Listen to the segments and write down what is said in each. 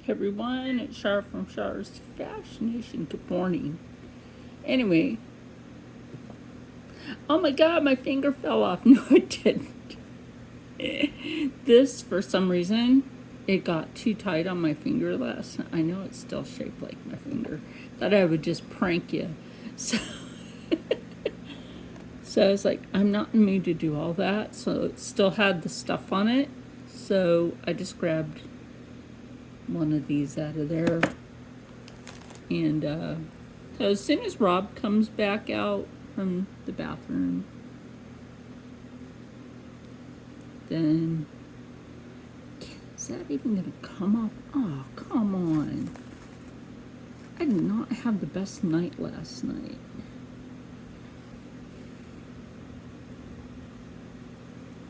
Hey everyone, it's Char from Char's Fascination. Good morning. Anyway, oh my god, my finger fell off. No, it didn't. This, for some reason, it got too tight on my finger last night. I know it's still shaped like my finger. Thought I would just prank you. So, so I was like, I'm not in the mood to do all that. So it still had the stuff on it. So I just grabbed one of these out of there. And so as soon as Rob comes back out from the bathroom, then is that even gonna come off? Oh, come on. I did not have the best night last night.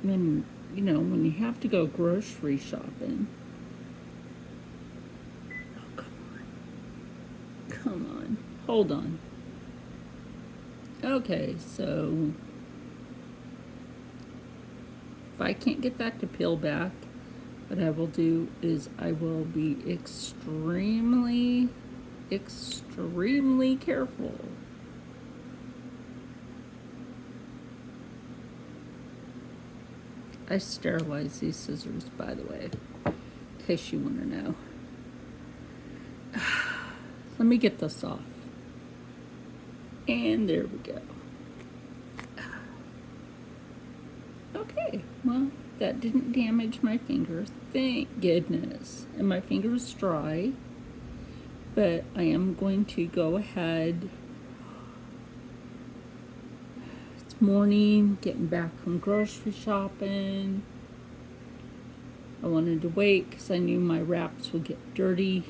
When, you know, when you have to go grocery shopping. Oh, come on. Come on. Hold on. Okay, so if I can't get that to peel back, what I will do is I will be extremely careful. I sterilize these scissors, by the way, in case you want to know. Let me get this off. And there we go. Okay, well, that didn't damage my finger, thank goodness. And my finger is dry, but I am going to go ahead. It's morning, getting back from grocery shopping. I wanted to wait because I knew my wraps would get dirty.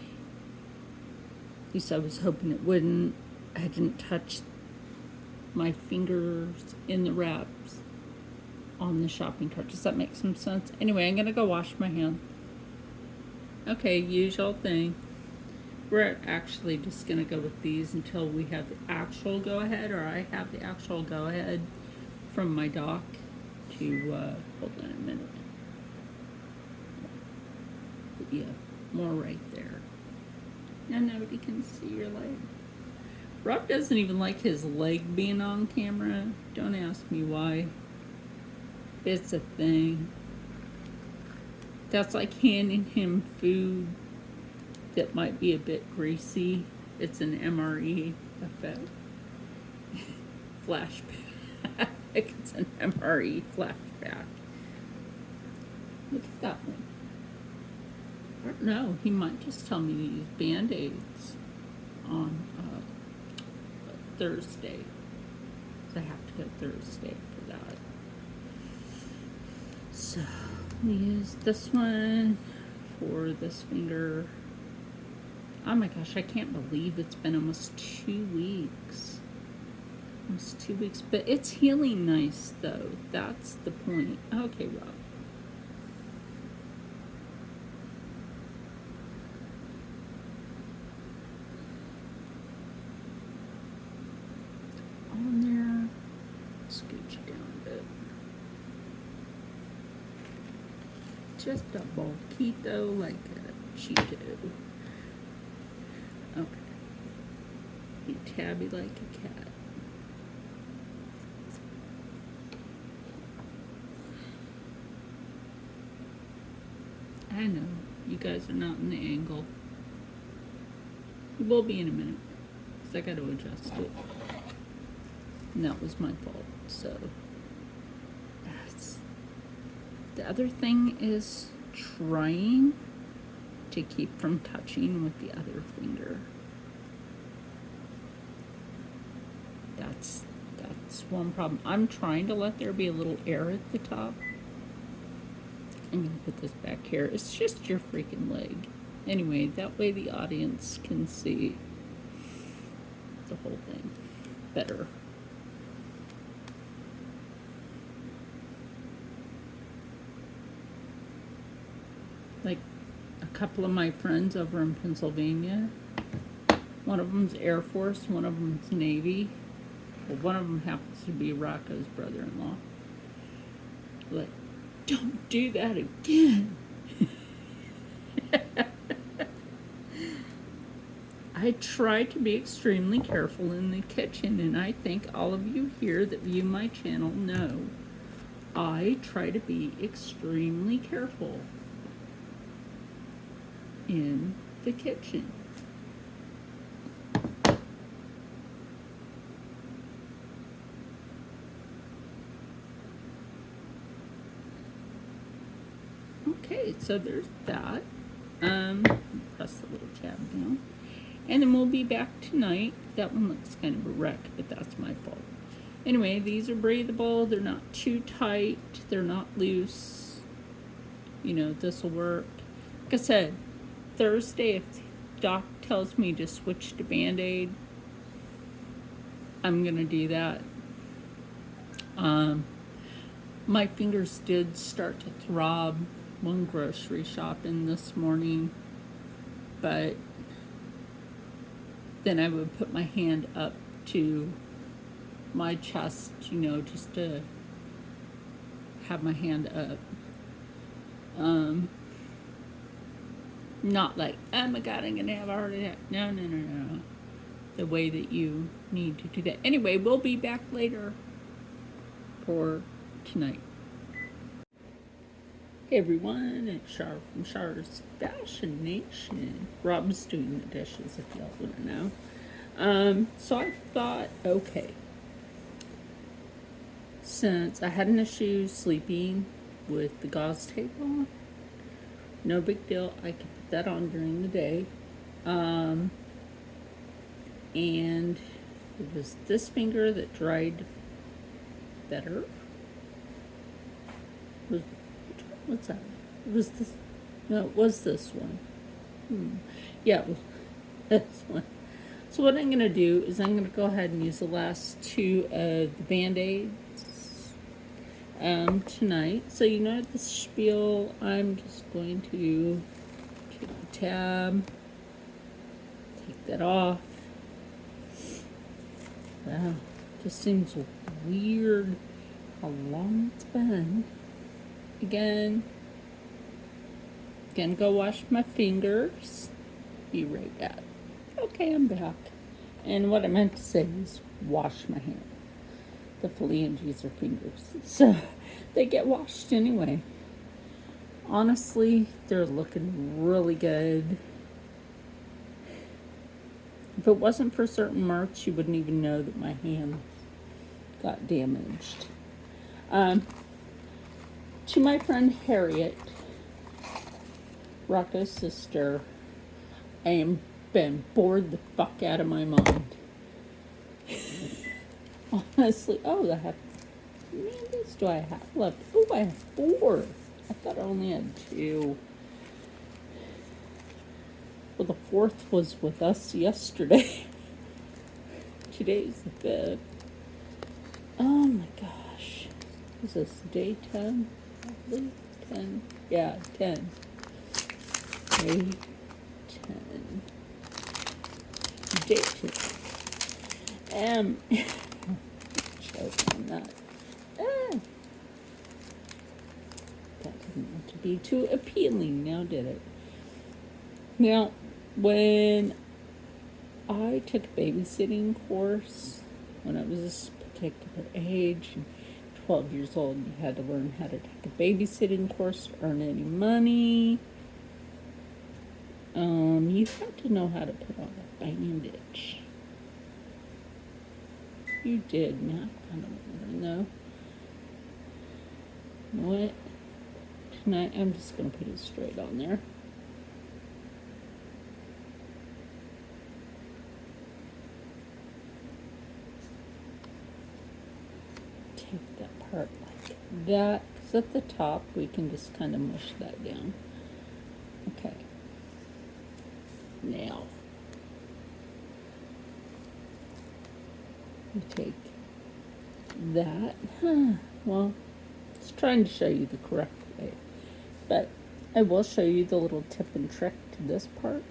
At least I was hoping it wouldn't. I didn't touch my fingers in the wraps on the shopping cart. Does that make some sense? Anyway, I'm gonna go wash my hand. Okay, usual thing. We're actually just gonna go with these until we have the actual go-ahead, or I have the actual go-ahead from my doc to, hold on a minute. Yeah, more right there. Now nobody can see your leg. Rob doesn't even like his leg being on camera. Don't ask me why. It's a thing. That's like handing him food that might be a bit greasy. It's an MRE effect. Flashback. It's an MRE flashback. Look at that one. I don't know. He might just tell me to use band-aids on Thursday. So I have to go Thursday for that. So we use this one for this finger. Oh my gosh, I can't believe it's been almost 2 weeks. Almost 2 weeks, but it's healing nice though. That's the point. Okay, Rob. On there. Scooch it down a bit. Just a bulkito like a Cheeto. Okay. Be tabby like a cat. I know, you guys are not in the angle. It will be in a minute, because I got to adjust it. And that was my fault, so. The other thing is trying to keep from touching with the other finger. That's one problem. I'm trying to let there be a little air at the top. I'm gonna put this back here. It's just your freaking leg. Anyway, that way the audience can see the whole thing better. Like a couple of my friends over in Pennsylvania, one of them's Air Force, one of them's Navy. Well, one of them happens to be Rocco's brother-in-law. Like, don't do that again. I try to be extremely careful in the kitchen, and I think all of you here that view my channel know I try to be extremely careful in the kitchen. Okay, so there's that. Press the little tab down. And then we'll be back tonight. That one looks kind of a wreck, but that's my fault. Anyway, these are breathable. They're not too tight. They're not loose. You know, this will work. Like I said, Thursday, if Doc tells me to switch to Band-Aid, I'm going to do that. My fingers did start to throb when grocery shopping this morning, but then I would put my hand up to my chest, you know, just to have my hand up. Not like, oh my God, I'm gonna have a heart attack. No. The way that you need to do that. Anyway, we'll be back later for tonight. Hey everyone, it's Char from Char's Fashion Nation. Rob's doing the dishes if y'all want to know. So I thought, okay, since I had an issue sleeping with the gauze tape on, no big deal, I could put that on during the day. And it was this finger that dried better. What's that? It was this. No, it was this one. Yeah, it was this one. So what I'm going to do is I'm going to go ahead and use the last two of the Band-Aids tonight. So you know the spiel. I'm just going to take the tab, take that off. Wow, just seems weird how long it's been. Again, gonna go wash my fingers. Be right back. Okay, I'm back. And what I meant to say is wash my hand. The phalanges are fingers. So they get washed anyway. Honestly, they're looking really good. If it wasn't for certain marks, you wouldn't even know that my hand got damaged. To my friend Harriet, Rocco's sister, I am been bored the fuck out of my mind. Honestly, oh, I have, how many of these do I have left? Oh, I have 4. I thought I only had 2. Well, the 4th was with us yesterday. Today's the 5th. Oh my gosh. Is this day 10? 10. Yeah, 10. Day 10. Day 10. Choke on that. That didn't want to be too appealing, now did it? Now, when I took a babysitting course, when I was this particular age, 12 years old, you had to learn how to take a babysitting course to earn any money. You had to know how to put on a bandage. You did, not. I don't know. You know what? Tonight, I'm just going to put it straight on there. Take that part like that, because at the top we can just kind of mush that down. Okay. Now, we take that. Well, it's trying to show you the correct way, but I will show you the little tip and trick to this part.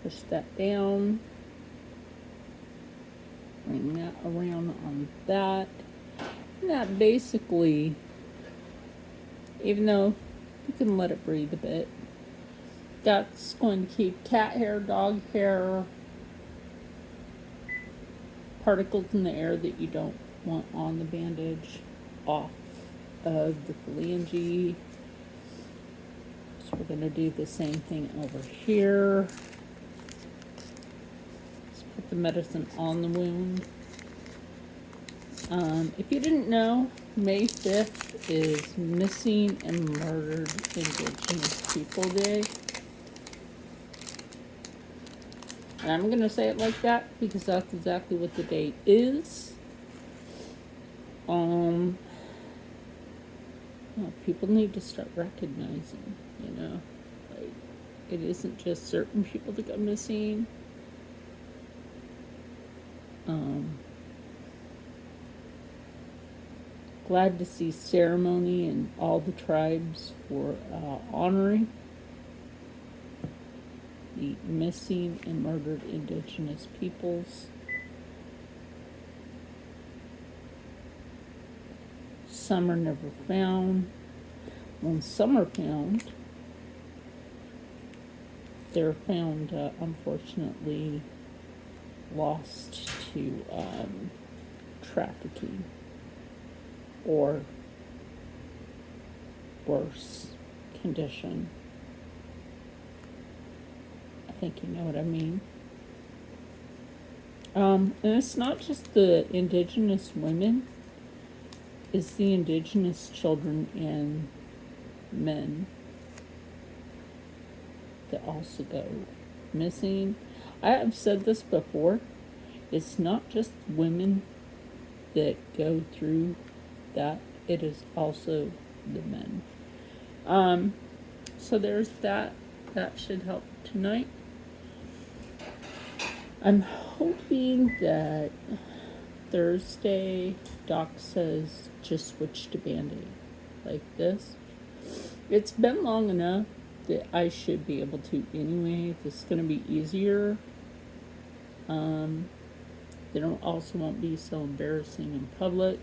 Push that down. Bring that around on that. And that basically, even though you can let it breathe a bit, That's going to keep cat hair, dog hair, particles in the air that you don't want on the bandage off of the phalange. So we're going to do the same thing over here. Let's put the medicine on the wound. If you didn't know, May 5th is Missing and Murdered Indigenous People Day. And I'm going to say it like that because that's exactly what the day is. People need to start recognizing, like, it isn't just certain people that go missing. Glad to see ceremony in all the tribes for honoring the missing and murdered indigenous peoples. Some are never found. When some are found, they're found, unfortunately, lost to trafficking or worse condition. I think you know what I mean. And it's not just the indigenous women, it's the indigenous children and men that also go missing. I have said this before, it's not just women that go through that, it is also the men. So there's that. That should help tonight. I'm hoping that Thursday, Doc says just switch to Band-Aid like this. It's been long enough that I should be able to anyway. This is going to be easier. They also won't be so embarrassing in public.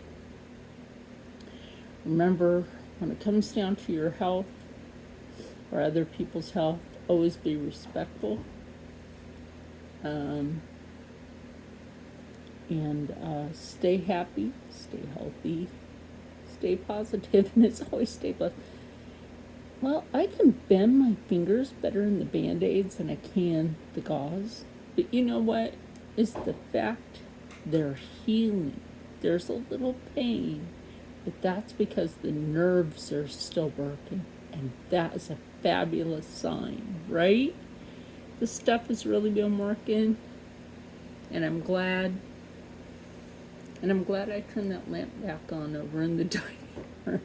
Remember, when it comes down to your health or other people's health, always be respectful. And stay happy, stay healthy, stay positive, and it's always stay positive. Well, I can bend my fingers better in the Band-Aids than I can the gauze. But you know what? Is the fact they're healing. There's a little pain, but that's because the nerves are still working. And that is a fabulous sign, right? The stuff has really been working. And I'm glad. And I'm glad I turned that lamp back on over in the dining room.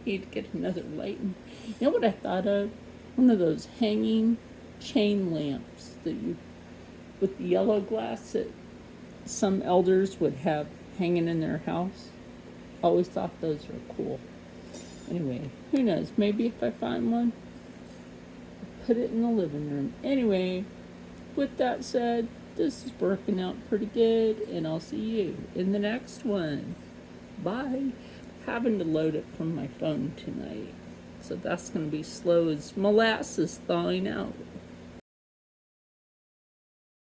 Need to get another light. You know what I thought of? One of those hanging chain lamps that you, with the yellow glass that some elders would have hanging in their house. Always thought those were cool. Anyway, who knows? Maybe if I find one, I'll put it in the living room. Anyway, with that said, this is working out pretty good, and I'll see you in the next one. Bye. Having to load it from my phone tonight, so that's going to be slow as molasses thawing out.